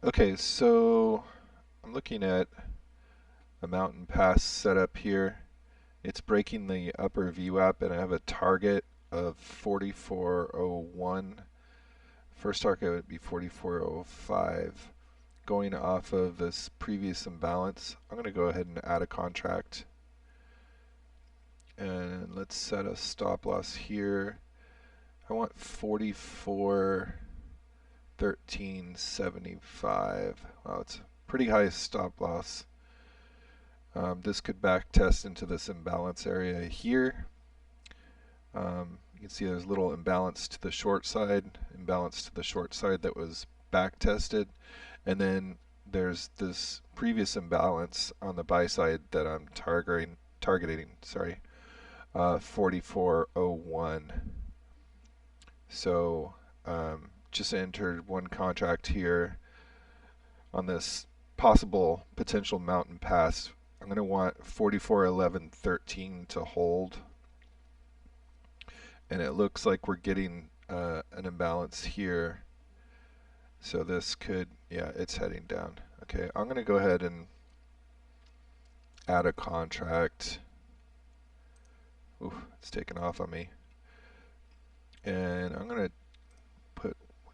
Okay, so I'm looking at a mountain pass setup here. It's breaking the upper VWAP and I have a target of 4401. First target would be 4405. Going off of this previous imbalance, I'm going to go ahead and add a contract. And let's set a stop loss here. I want 4413.75. Wow, it's a pretty high stop loss. This could back test into this imbalance area here. You can see there's a little imbalance to the short side that was back tested, and then there's this previous imbalance on the buy side that I'm targeting, 4401. So just entered one contract here on this possible potential mountain pass. I'm going to want 4411.13 to hold, and it looks like we're getting an imbalance here. So this could, yeah, it's heading down. Okay, I'm going to go ahead and add a contract. Ooh, it's taken off on me. And I'm going to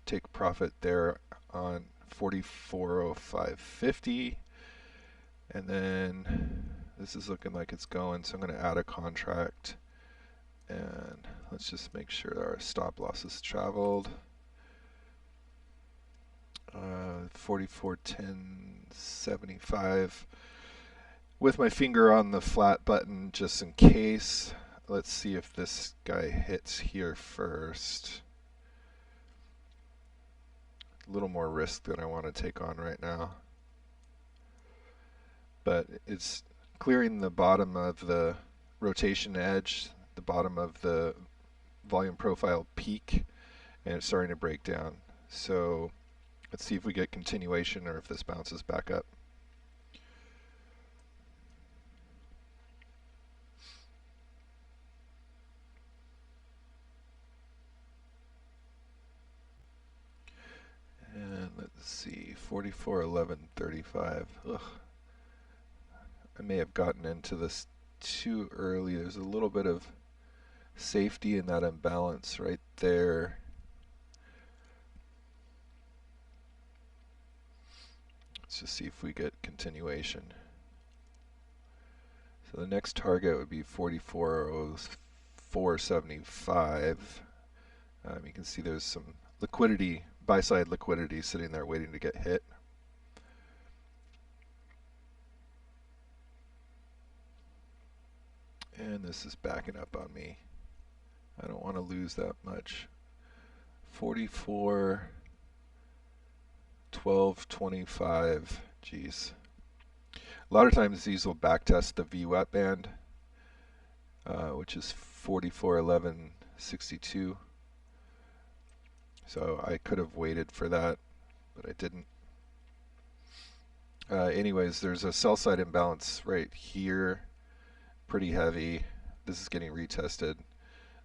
take profit there on 4405.50. And then this is looking like it's going, so I'm going to add a contract. And let's just make sure our stop loss is traveled. 4410.75 with my finger on the flat button just in case. Let's see if this guy hits here first. A little more risk than I want to take on right now, but it's clearing the bottom of the rotation edge, the bottom of the volume profile peak, and it's starting to break down. So let's see if we get continuation or if this bounces back up. And let's see, 4411.35. Ugh. I may have gotten into this too early. There's a little bit of safety in that imbalance right there. Let's just see if we get continuation. So the next target would be 4404.75. You can see there's some liquidity, buy-side liquidity sitting there waiting to get hit. And this is backing up on me. I don't want to lose that much. 4412.25. Geez. A lot of times these will backtest the VWAP band, which is 4411.62. So I could have waited for that, but I didn't. Anyways, there's a sell side imbalance right here, pretty heavy. This is getting retested.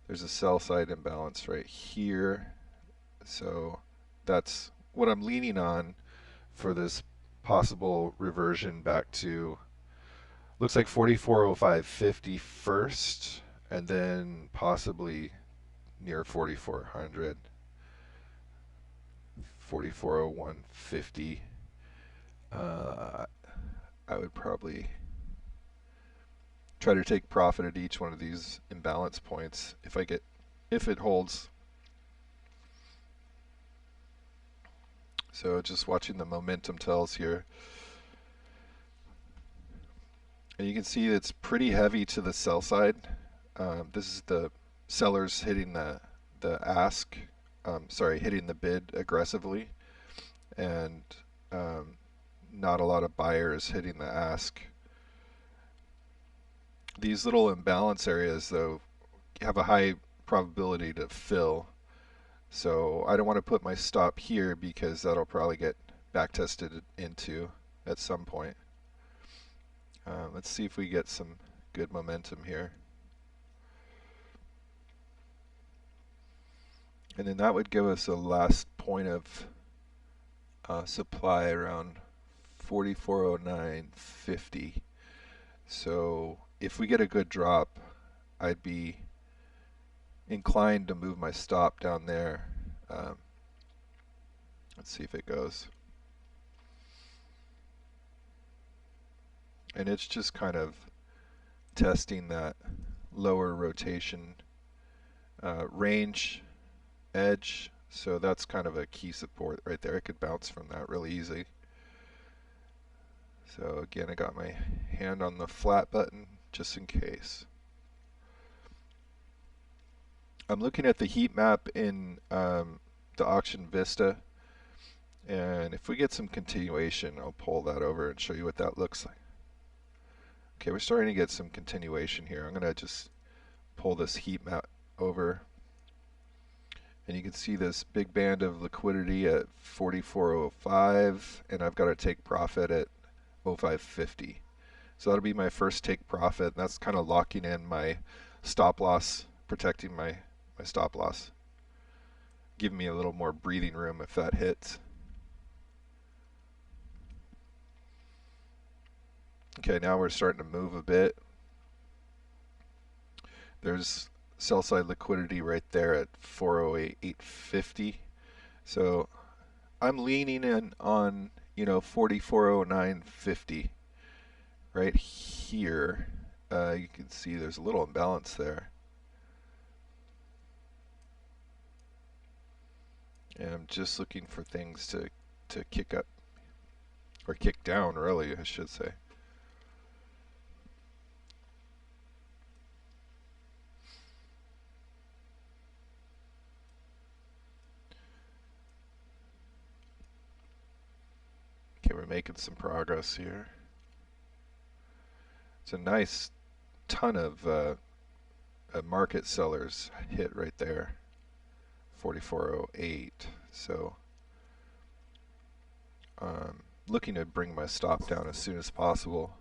There's a sell side imbalance right here. So that's what I'm leaning on for this possible reversion back to, looks like 4405.50 first, and then possibly near 4400. 4401.50. I would probably try to take profit at each one of these imbalance points if it holds. So just watching the momentum tells here. And you can see it's pretty heavy to the sell side. This is the sellers hitting the ask, hitting the bid aggressively, and not a lot of buyers hitting the ask. These little imbalance areas, though, have a high probability to fill. So I don't want to put my stop here because that'll probably get backtested into at some point. Let's see if we get some good momentum here. And then that would give us a last point of supply around 4409.50. So if we get a good drop, I'd be inclined to move my stop down there. Um, let's see if it goes. And it's just kind of testing that lower rotation range edge. So that's kind of a key support right there. It could bounce from that really easy. So again, I got my hand on the flat button just in case. I'm looking at the heat map in the auction Vista, and if we get some continuation, I'll pull that over and show you what that looks like. Okay, we're starting to get some continuation here. I'm going to just pull this heat map over, and you can see this big band of liquidity at 44.05, and I've got to take profit at 05.50. So that'll be my first take profit, and that's kind of locking in my stop loss, protecting my stop loss, giving me a little more breathing room if that hits. Okay, now we're starting to move a bit. There's sell side liquidity right there at 408.850. So I'm leaning in on 4409.50 right here. You can see there's a little imbalance there. And I'm just looking for things to kick up, or kick down really, I should say. Okay, we're making some progress here. It's a nice ton of market sellers hit right there, 44.08. So looking to bring my stop down as soon as possible.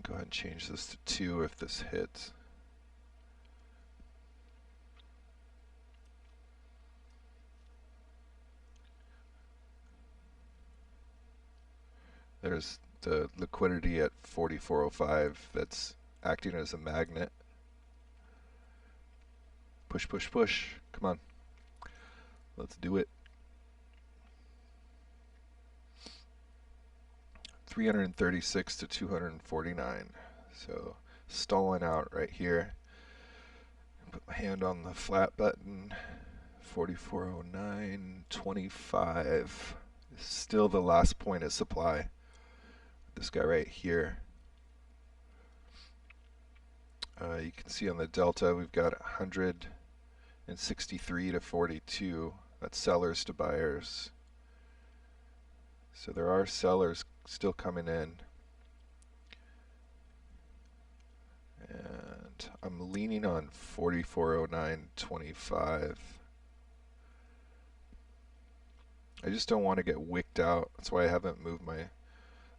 Go ahead and change this to 2 if this hits. There's the liquidity at 44.05 that's acting as a magnet. Push, push, push. Come on. Let's do it. 336 to 249. So stalling out right here. Put my hand on the flat button. 4409.25. Still the last point of supply. This guy right here. You can see on the delta we've got 163 to 42. That's sellers to buyers. So there are sellers still coming in. And I'm leaning on 4409.25. I just don't want to get wicked out. That's why I haven't moved my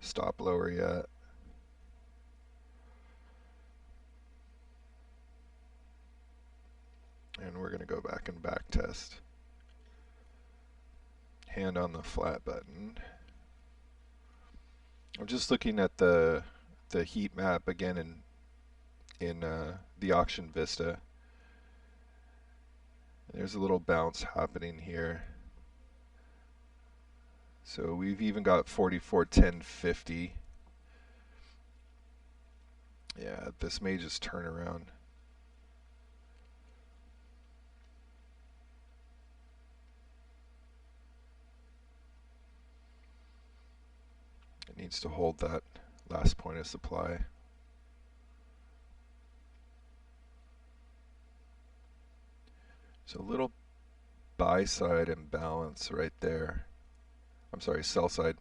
stop lower yet. And we're going to go back and back test. Hand on the flat button. I'm just looking at the heat map again in the auction Vista. There's a little bounce happening here. So we've even got 44.10.50. Yeah, this may just turn around. It needs to hold that last point of supply. So a little buy side imbalance right there. I'm sorry, sell side.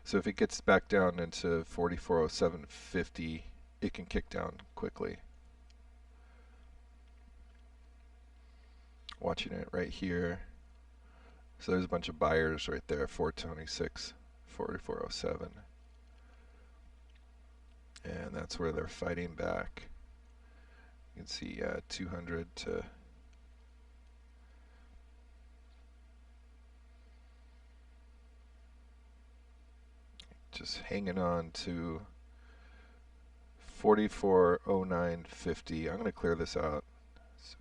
So if it gets back down into 4407.50, it can kick down quickly. Watching it right here. So there's a bunch of buyers right there, 426, 4407. And that's where they're fighting back. You can see 200 to just hanging on to 44.0950. I'm going to clear this out. So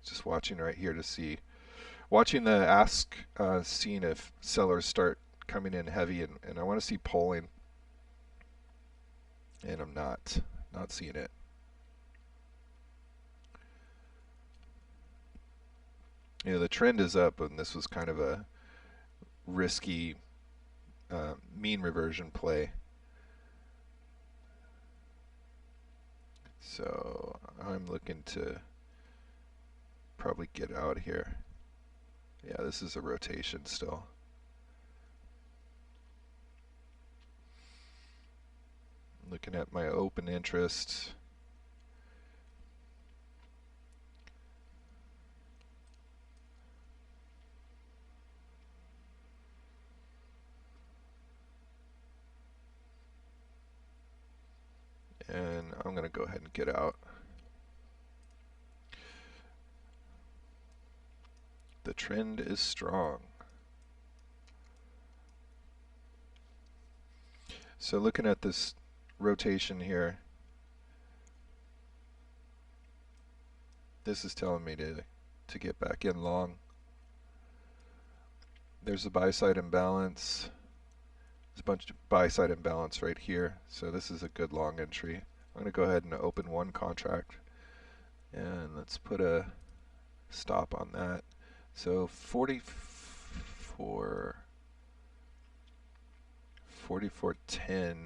just watching right here to see, watching the ask, seeing if sellers start coming in heavy, and I want to see polling, and I'm not seeing it. You know, the trend is up, and this was kind of a risky mean reversion play. So I'm looking to probably get out here. Yeah, this is a rotation still. Looking at my open interest. And I'm going to go ahead and get out. The trend is strong. So looking at this rotation here, this is telling me to get back in long. There's a buy side imbalance. There's a bunch of buy side imbalance right here. So this is a good long entry. I'm going to go ahead and open one contract. And let's put a stop on that. So 44.10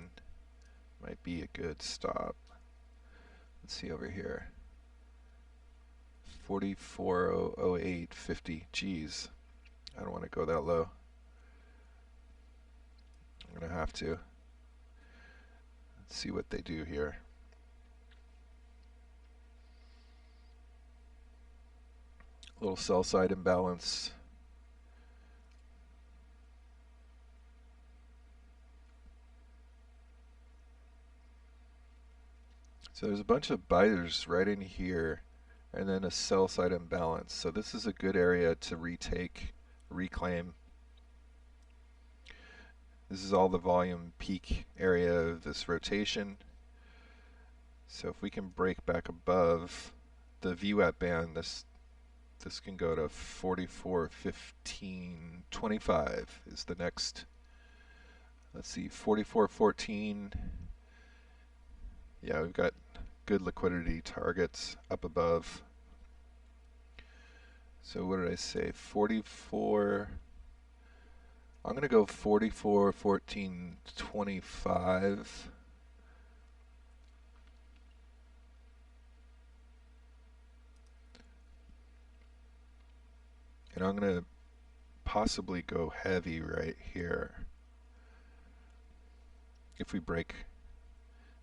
might be a good stop. Let's see over here. 44.0850. Geez, I don't want to go that low. I'm going to have to. Let's see what they do here. A little sell side imbalance. So there's a bunch of buyers right in here, and then a sell side imbalance. So this is a good area to retake, reclaim. This is all the volume peak area of this rotation. So if we can break back above the VWAP band, this can go to 44.1525 is the next. Let's see, 44.14. Yeah, we've got good liquidity targets up above. So what did I say? 44. I'm going to go 44.1425. And I'm going to possibly go heavy right here. If we break,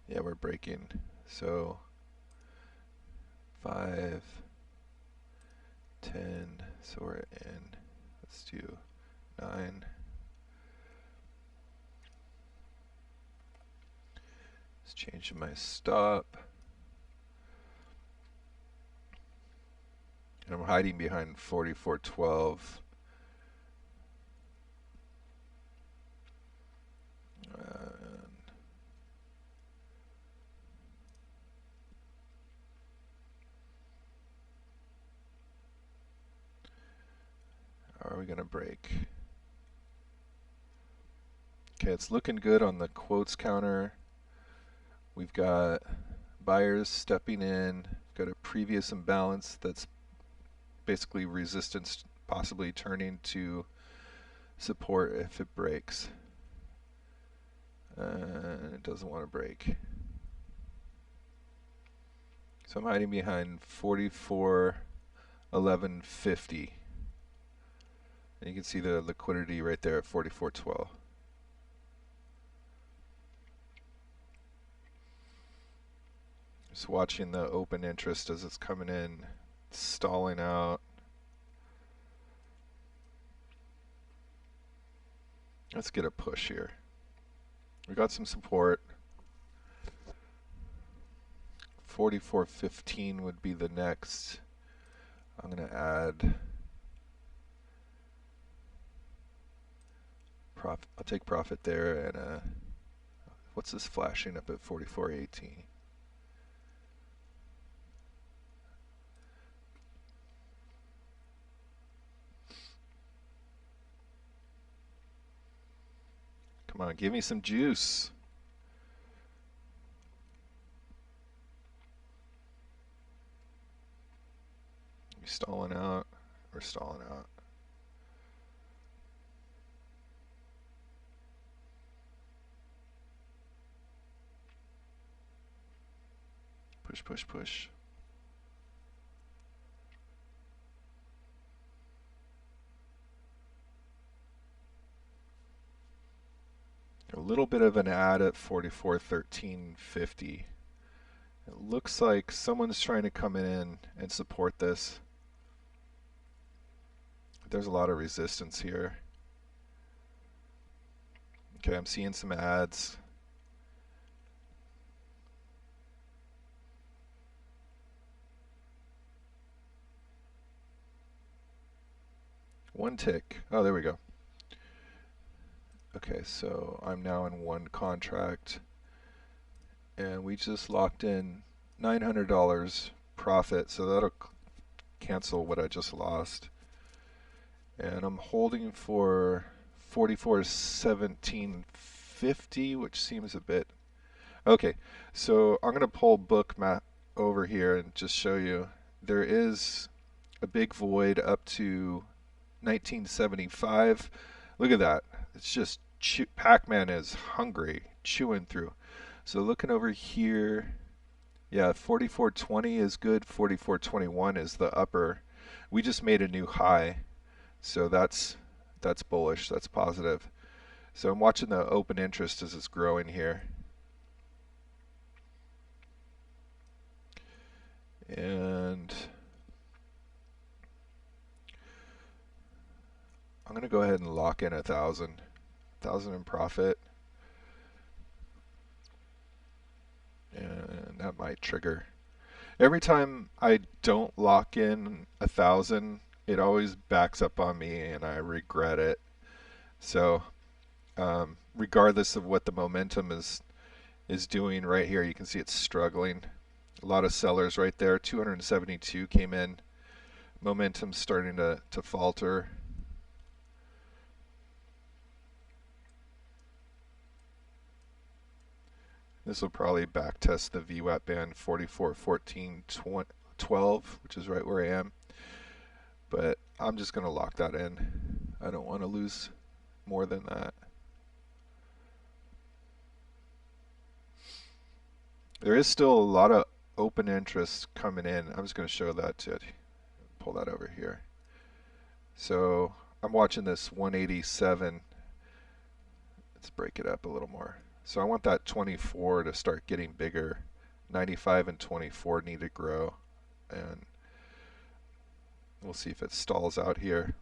yeah, we're breaking. So 5, 10, so we're in. Let's do 9. Let's change my stop. And I'm hiding behind 44.12. Are we going to break? Okay, it's looking good on the quotes counter. We've got buyers stepping in. We've got a previous imbalance that's basically resistance possibly turning to support if it breaks. It doesn't want to break. So I'm hiding behind 44.1150. And you can see the liquidity right there at 44.12. Just watching the open interest as it's coming in, stalling out. Let's get a push here. We got some support. 44.15 would be the next. I'm going to add profit. I'll take profit there and What's this flashing up at 44.18? Come on, give me some juice. You stalling out? We're stalling out. Push, push, push. A little bit of an add at 44.13.50. It looks like someone's trying to come in and support this. There's a lot of resistance here. Okay, I'm seeing some ads. One tick. Oh, there we go. Okay, so I'm now in one contract, and we just locked in $900 profit, so that'll cancel what I just lost. And I'm holding for 44.17.50, which seems a bit. Okay, so I'm going to pull book map over here and just show you there is a big void up to 1975. Look at that. It's just Pac-Man is hungry, chewing through. So looking over here, yeah, 44.20 is good. 44.21 is the upper. We just made a new high, so that's bullish. That's positive. So I'm watching the open interest as it's growing here. And I'm going to go ahead and lock in 1,000 in profit. And that might trigger. Every time I don't lock in 1,000, it always backs up on me and I regret it. So regardless of what the momentum is doing right here, you can see it's struggling. A lot of sellers right there. 272 came in. Momentum's starting to falter. This will probably backtest the VWAP band 44.14.12, which is right where I am. But I'm just going to lock that in. I don't want to lose more than that. There is still a lot of open interest coming in. I'm just going to show that to pull that over here. So I'm watching this 187. Let's break it up a little more. So I want that 24 to start getting bigger. 95 and 24 need to grow. And we'll see if it stalls out here.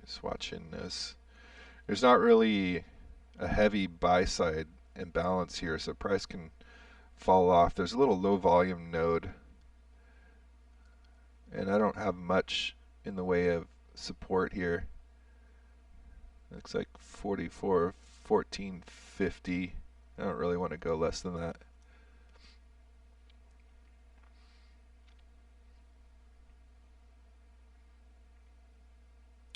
Just watching this. There's not really a heavy buy side imbalance here, so price can fall off. There's a little low volume node, and I don't have much in the way of support here. Looks like 44.14.50. I don't really want to go less than that.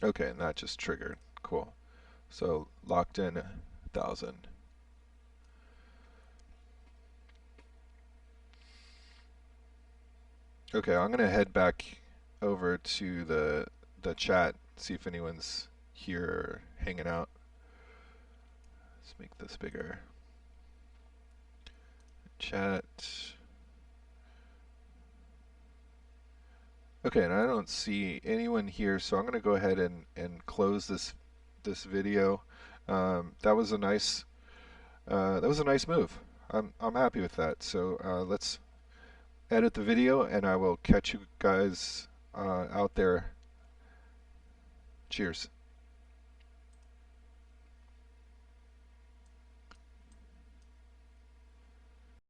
Okay, and that just triggered. Cool. So locked in 1,000. Okay, I'm gonna head back over to the chat, see if anyone's here hanging out. Let's make this bigger. Chat. Okay, and I don't see anyone here, so I'm going to go ahead and close this video. That was a nice move. I'm happy with that. So let's edit the video, and I will catch you guys out there. Cheers.